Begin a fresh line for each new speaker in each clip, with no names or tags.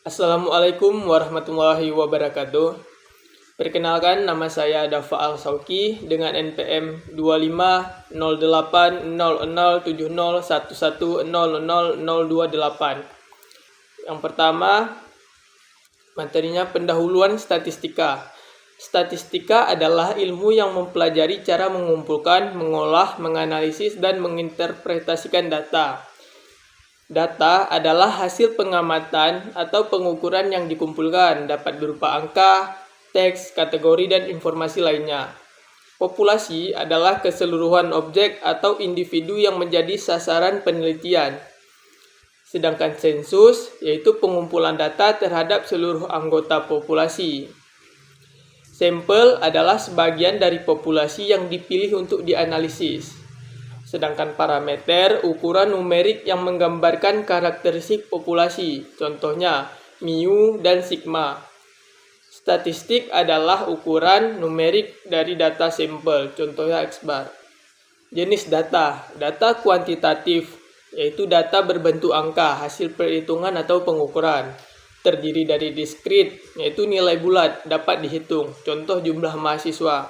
Assalamualaikum warahmatullahi wabarakatuh. Perkenalkan, nama saya Dafa Al-Sauki dengan NPM 2508707011000028. Yang pertama, materinya pendahuluan statistika. Statistika adalah ilmu yang mempelajari cara mengumpulkan, mengolah, menganalisis, dan menginterpretasikan data. Data adalah hasil pengamatan atau pengukuran yang dikumpulkan, dapat berupa angka, teks, kategori, dan informasi lainnya. Populasi adalah keseluruhan objek atau individu yang menjadi sasaran penelitian. Sedangkan sensus yaitu pengumpulan data terhadap seluruh anggota populasi. Sampel adalah sebagian dari populasi yang dipilih untuk dianalisis. Sedangkan parameter ukuran numerik yang menggambarkan karakteristik populasi, contohnya mu dan sigma. Statistik adalah ukuran numerik dari data sampel, contohnya X bar. Jenis data, data kuantitatif, yaitu data berbentuk angka, hasil perhitungan atau pengukuran. Terdiri dari diskrit, yaitu nilai bulat, dapat dihitung, contoh jumlah mahasiswa.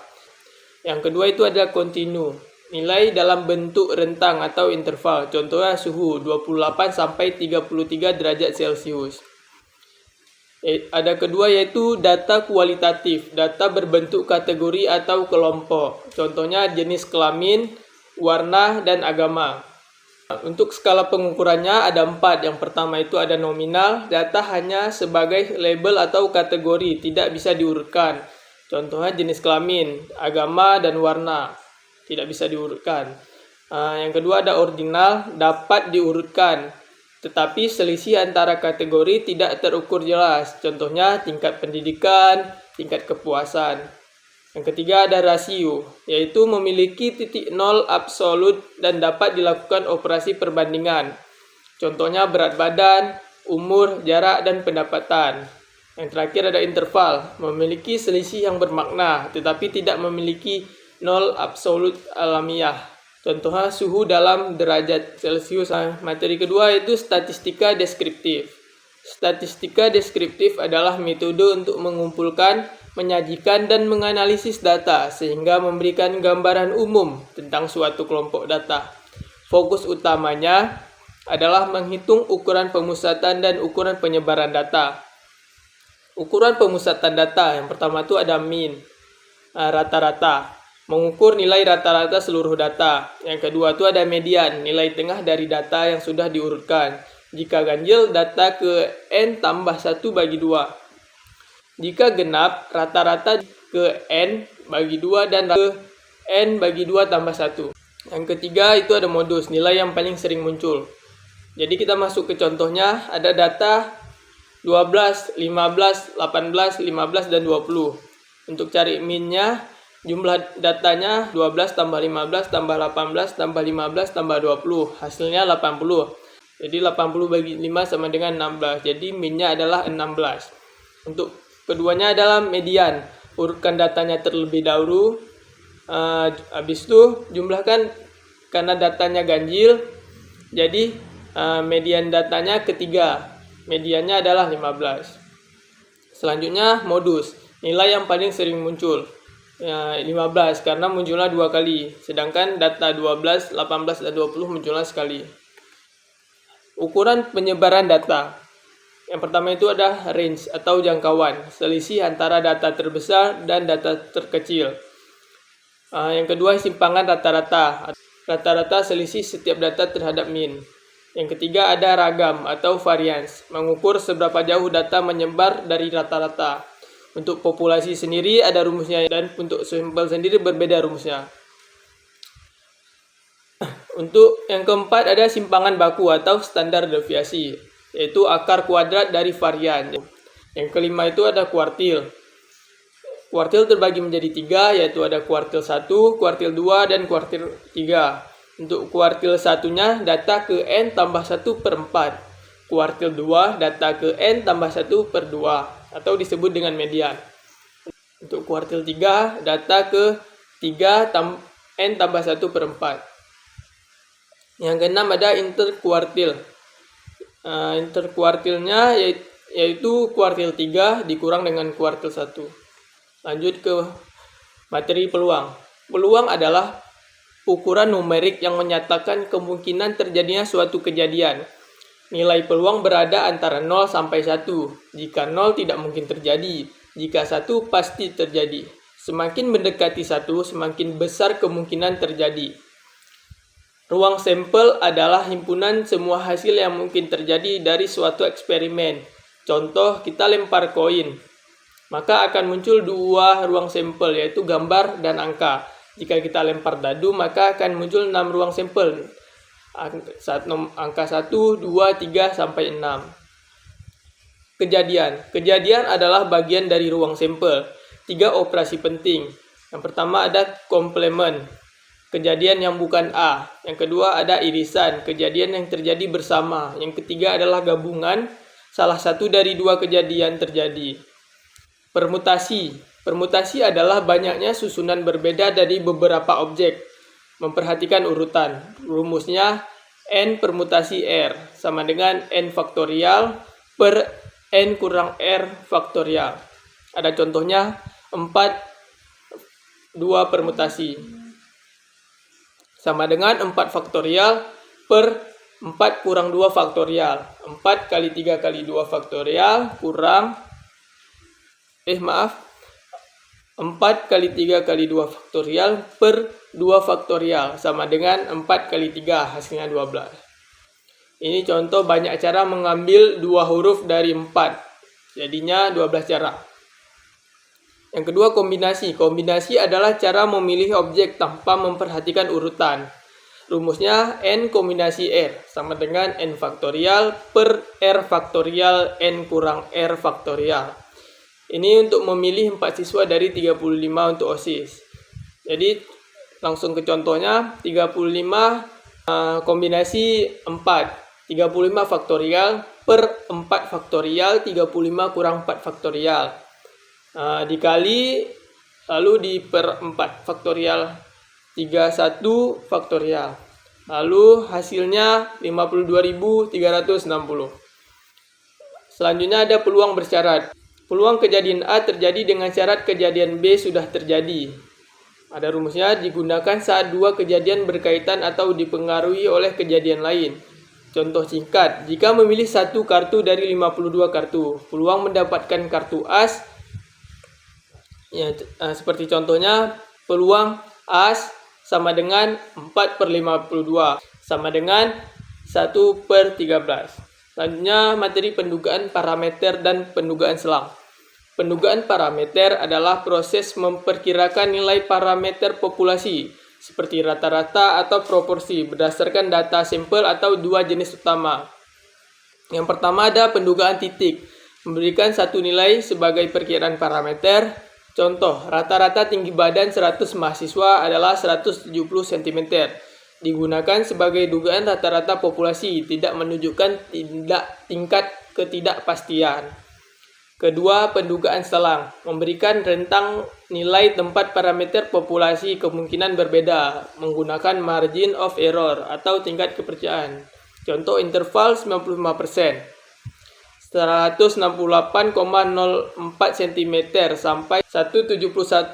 Yang kedua itu ada kontinu, nilai dalam bentuk rentang atau interval, contohnya suhu 28 sampai 33 derajat Celcius. Ada kedua yaitu data kualitatif, data berbentuk kategori atau kelompok, contohnya jenis kelamin, warna, dan agama. Untuk skala pengukurannya ada 4. Yang pertama itu ada nominal, data hanya sebagai label atau kategori, tidak bisa diurutkan. Contohnya jenis kelamin, agama, dan warna, tidak bisa diurutkan. Yang kedua ada ordinal, dapat diurutkan, tetapi selisih antara kategori tidak terukur jelas. Contohnya tingkat pendidikan, tingkat kepuasan. Yang ketiga ada rasio, yaitu memiliki titik nol absolut dan dapat dilakukan operasi perbandingan. Contohnya berat badan, umur, jarak, dan pendapatan. Yang terakhir ada interval, memiliki selisih yang bermakna, tetapi tidak memiliki nol absolut alamiah. Contohnya suhu dalam derajat Celcius. Materi kedua yaitu statistika deskriptif. Statistika deskriptif adalah metode untuk mengumpulkan, menyajikan, dan menganalisis data sehingga memberikan gambaran umum tentang suatu kelompok data. Fokus utamanya adalah menghitung ukuran pemusatan dan ukuran penyebaran data. Ukuran pemusatan data yang pertama itu ada mean, rata-rata, mengukur nilai rata-rata seluruh data. Yang kedua itu ada median, nilai tengah dari data yang sudah diurutkan. Jika ganjil, data ke n tambah 1 bagi 2. Jika genap, rata-rata ke n bagi 2 dan ke n bagi 2 tambah 1. Yang ketiga itu ada modus, nilai yang paling sering muncul. Jadi kita masuk ke contohnya, ada data 12, 15, 18, 15, dan 20. Untuk cari min-nya, jumlah datanya 12 tambah 15 tambah 18 tambah 15 tambah 20. Hasilnya 80. Jadi 80 bagi 5 sama dengan 16. Jadi min-nya adalah 16. Untuk keduanya adalah median. Urutkan datanya terlebih dahulu. Habis itu jumlahkan karena datanya ganjil. Jadi median datanya ketiga. Mediannya adalah 15. Selanjutnya modus. Nilai yang paling sering muncul. 15 karena munculnya 2 kali. Sedangkan data 12, 18, dan 20 munculnya sekali. Ukuran penyebaran data. Yang pertama itu ada range atau jangkauan, selisih antara data terbesar dan data terkecil. Yang kedua simpangan rata-rata. Rata-rata selisih setiap data terhadap min. Yang ketiga ada ragam atau variance, mengukur seberapa jauh data menyebar dari rata-rata. Untuk populasi sendiri ada rumusnya dan untuk sampel sendiri berbeda rumusnya. Untuk yang keempat ada simpangan baku atau standar deviasi, yaitu akar kuadrat dari varian. Yang kelima itu ada kuartil. Kuartil terbagi menjadi 3, yaitu ada kuartil 1, kuartil 2, dan kuartil 3. Untuk kuartil 1-nya data ke n tambah 1 per 4. Kuartil 2 data ke n tambah 1 per 2, atau disebut dengan median. Untuk kuartil 3 data ke 3 n tambah 1 per 4. Yang keenam ada interkuartil. Interkuartilnya yaitu kuartil 3 dikurang dengan kuartil 1. Lanjut ke materi peluang. Peluang adalah ukuran numerik yang menyatakan kemungkinan terjadinya suatu kejadian. Nilai peluang berada antara 0 sampai 1. Jika 0 tidak mungkin terjadi, jika 1 pasti terjadi. Semakin mendekati 1, semakin besar kemungkinan terjadi. Ruang sampel adalah himpunan semua hasil yang mungkin terjadi dari suatu eksperimen. Contoh, kita lempar koin, maka akan muncul 2 ruang sampel, yaitu gambar dan angka. Jika kita lempar dadu, maka akan muncul 6 ruang sampel. Angka 1, 2, 3, sampai 6. Kejadian adalah bagian dari ruang sampel. 3 operasi penting. Yang pertama ada komplement, kejadian yang bukan A. Yang kedua ada irisan, kejadian yang terjadi bersama. Yang ketiga adalah gabungan, salah satu dari 2 kejadian terjadi. Permutasi adalah banyaknya susunan berbeda dari beberapa objek. Memperhatikan urutan. Rumusnya N permutasi R sama dengan N faktorial per N kurang R faktorial. Ada contohnya 2 permutasi. Sama dengan 4 faktorial per 4 kurang 2 faktorial. 4 kali 3 kali 2 faktorial kurang 4 kali 3 kali 2 faktorial per 2 faktorial sama dengan 4 kali 3 hasilnya 12. Ini contoh banyak cara mengambil 2 huruf dari 4. Jadinya 12 cara. Yang kedua kombinasi. Kombinasi adalah cara memilih objek tanpa memperhatikan urutan. Rumusnya N kombinasi R sama dengan N faktorial per R faktorial N kurang R faktorial. Ini untuk memilih 4 siswa dari 35 untuk OSIS. Jadi langsung ke contohnya. 35 kombinasi 4. 35 faktorial per 4 faktorial 35 kurang 4 faktorial. Dikali lalu diper 4 faktorial 31 faktorial. Lalu hasilnya 52.360. Selanjutnya ada peluang bersyarat. Peluang kejadian A terjadi dengan syarat kejadian B sudah terjadi. Ada rumusnya, digunakan saat 2 kejadian berkaitan atau dipengaruhi oleh kejadian lain. Contoh singkat, jika memilih 1 kartu dari 52 kartu, peluang mendapatkan kartu as, seperti contohnya, peluang as sama dengan 4/52, sama dengan 1/13. Selanjutnya, materi pendugaan parameter dan pendugaan selang. Pendugaan parameter adalah proses memperkirakan nilai parameter populasi, seperti rata-rata atau proporsi, berdasarkan data sampel atau 2 jenis utama. Yang pertama ada pendugaan titik, memberikan satu nilai sebagai perkiraan parameter. Contoh, rata-rata tinggi badan 100 mahasiswa adalah 170 cm. Digunakan sebagai dugaan rata-rata populasi, tidak menunjukkan tingkat ketidakpastian. Kedua, pendugaan selang, memberikan rentang nilai tempat parameter populasi kemungkinan berbeda, menggunakan margin of error atau tingkat kepercayaan. Contoh interval 95%, 168,04 cm sampai 171,96.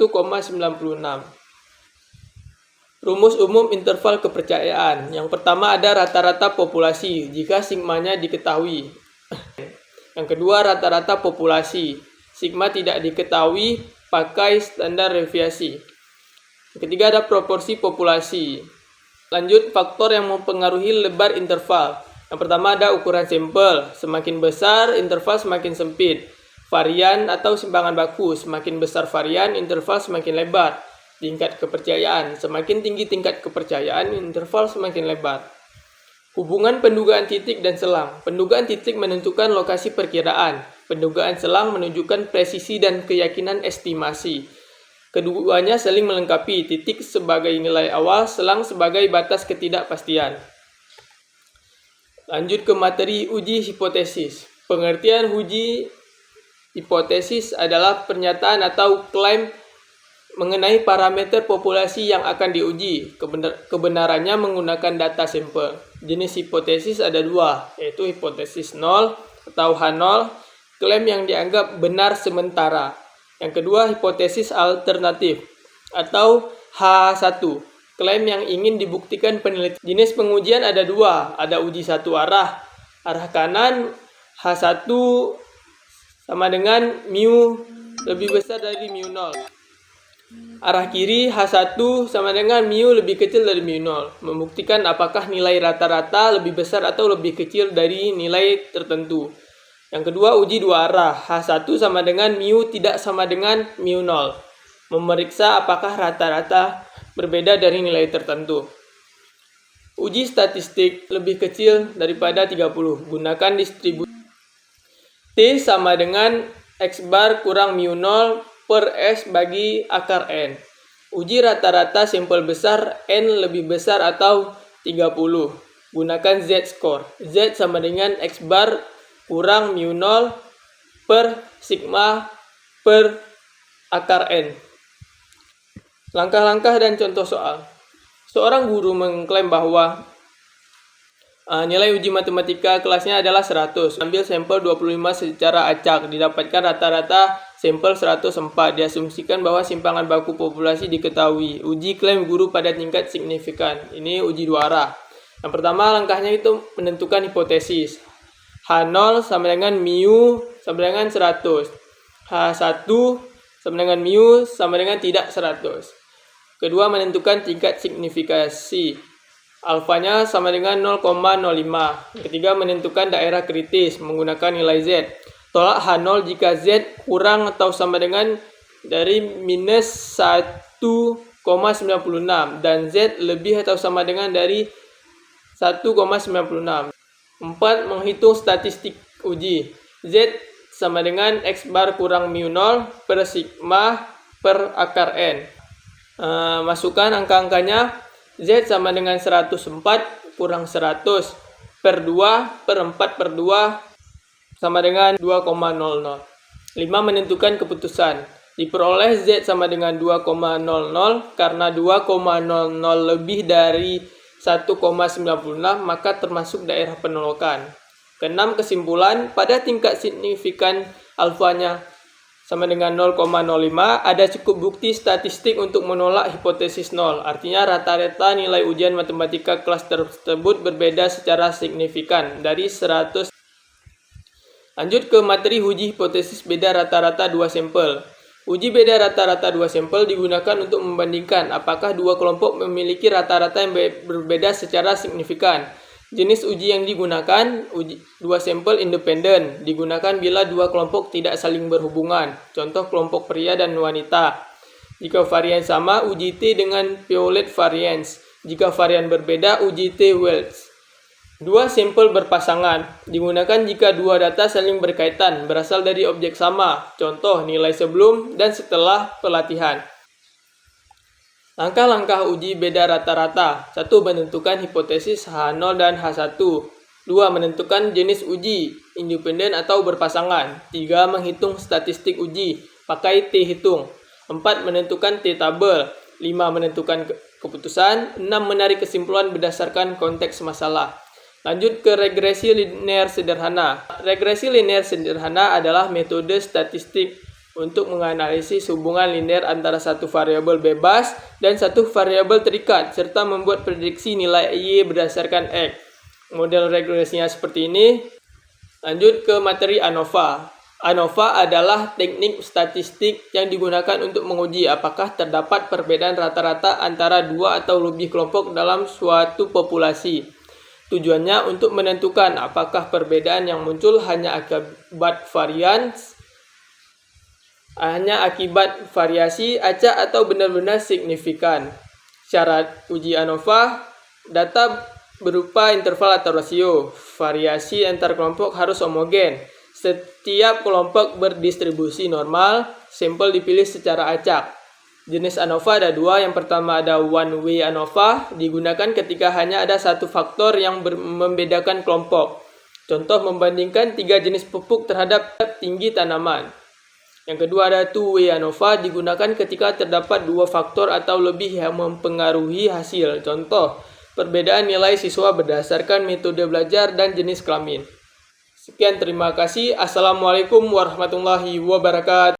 Rumus umum interval kepercayaan. Yang pertama ada rata-rata populasi, jika sigmanya diketahui. Yang kedua, rata-rata populasi. Sigma tidak diketahui, pakai standar deviasi. Yang ketiga, ada proporsi populasi. Lanjut, faktor yang mempengaruhi lebar interval. Yang pertama, ada ukuran sampel. Semakin besar, interval semakin sempit. Varian atau simpangan baku. Semakin besar varian, interval semakin lebar. Tingkat kepercayaan. Semakin tinggi tingkat kepercayaan, interval semakin lebar. Hubungan pendugaan titik dan selang. Pendugaan titik menentukan lokasi perkiraan. Pendugaan selang menunjukkan presisi dan keyakinan estimasi. Keduanya saling melengkapi, titik sebagai nilai awal, selang sebagai batas ketidakpastian. Lanjut ke materi uji hipotesis. Pengertian uji hipotesis adalah pernyataan atau klaim mengenai parameter populasi yang akan diuji. Kebenarannya menggunakan data sampel. Jenis hipotesis ada 2, yaitu hipotesis 0 atau H0 klaim yang dianggap benar sementara. Yang kedua, hipotesis alternatif atau H1, klaim yang ingin dibuktikan penelitian. Jenis pengujian ada dua, ada uji satu arah. Arah kanan H1 sama dengan mu lebih besar dari mu 0. Arah kiri H1 sama dengan mu lebih kecil dari mu 0. Membuktikan apakah nilai rata-rata lebih besar atau lebih kecil dari nilai tertentu. Yang kedua, uji dua arah. H1 sama dengan mu tidak sama dengan mu 0. Memeriksa apakah rata-rata berbeda dari nilai tertentu. Uji statistik lebih kecil daripada 30. Gunakan distribusi T sama dengan X bar kurang mu 0 per S bagi akar N. Uji rata-rata sampel besar N lebih besar atau 30. Gunakan Z-score. Z sama dengan X bar kurang mu 0 per sigma per akar N. Langkah-langkah dan contoh soal. Seorang guru mengklaim bahwa nilai uji matematika kelasnya adalah 100. Ambil sampel 25 secara acak. Didapatkan rata-rata sampel 104. Diasumsikan bahwa simpangan baku populasi diketahui. Uji klaim guru pada tingkat signifikan. Ini uji dua arah. Yang pertama, langkahnya itu menentukan hipotesis. H0 sama dengan mu sama dengan 100. H1 sama dengan mu sama dengan tidak 100. Kedua, menentukan tingkat signifikasi. Alfanya sama dengan 0,05. Ketiga, menentukan daerah kritis menggunakan nilai Z. Tolak H0 jika Z kurang atau sama dengan dari minus 1,96 dan Z lebih atau sama dengan dari 1,96. 4. Menghitung statistik uji. Z sama dengan X bar kurang mu 0 per sigma per akar N. Masukkan angka-angkanya. Z sama dengan 104 kurang 100 per 2 per 4 per 2 sama dengan 2,00. 5. Menentukan keputusan. Diperoleh Z sama dengan 2,00 karena 2,00 lebih dari 1,96 maka termasuk daerah penolakan. Keenam, kesimpulan pada tingkat signifikan alfanya sama dengan 0,05, ada cukup bukti statistik untuk menolak hipotesis 0. Artinya rata-rata nilai ujian matematika kelas tersebut berbeda secara signifikan dari 100. Lanjut ke materi uji hipotesis beda rata-rata dua sampel. Uji beda rata-rata dua sampel digunakan untuk membandingkan apakah dua kelompok memiliki rata-rata yang berbeda secara signifikan. Jenis uji yang digunakan, dua sampel independen, digunakan bila dua kelompok tidak saling berhubungan. Contoh kelompok pria dan wanita. Jika varian sama, uji T dengan Piolet variance. Jika varian berbeda, uji T Wells. Dua sampel berpasangan, digunakan jika dua data saling berkaitan, berasal dari objek sama. Contoh nilai sebelum dan setelah pelatihan. Langkah-langkah uji beda rata-rata. 1. Menentukan hipotesis H0 dan H1. 2. Menentukan jenis uji, independen atau berpasangan. 3. Menghitung statistik uji, pakai T-hitung. 4. Menentukan T-tabel. 5. Menentukan keputusan. 6. Menarik kesimpulan berdasarkan konteks masalah. Lanjut ke regresi linear sederhana. Regresi linear sederhana adalah metode statistik untuk menganalisis hubungan linear antara satu variabel bebas dan satu variabel terikat, serta membuat prediksi nilai Y berdasarkan X. Model regresinya seperti ini. Lanjut ke materi ANOVA. ANOVA adalah teknik statistik yang digunakan untuk menguji apakah terdapat perbedaan rata-rata antara dua atau lebih kelompok dalam suatu populasi. Tujuannya untuk menentukan apakah perbedaan yang muncul hanya akibat variasi acak atau benar-benar signifikan. Syarat uji ANOVA, data berupa interval atau rasio. Variasi antar kelompok harus homogen. Setiap kelompok berdistribusi normal. Sampel dipilih secara acak. Jenis ANOVA ada dua. Yang pertama ada one way ANOVA, digunakan ketika hanya ada satu faktor yang membedakan kelompok. Contoh membandingkan 3 jenis pupuk terhadap tinggi tanaman. Yang kedua ada two-way ANOVA, digunakan ketika terdapat 2 faktor atau lebih yang mempengaruhi hasil. Contoh, perbedaan nilai siswa berdasarkan metode belajar dan jenis kelamin. Sekian, terima kasih. Assalamualaikum warahmatullahi wabarakatuh.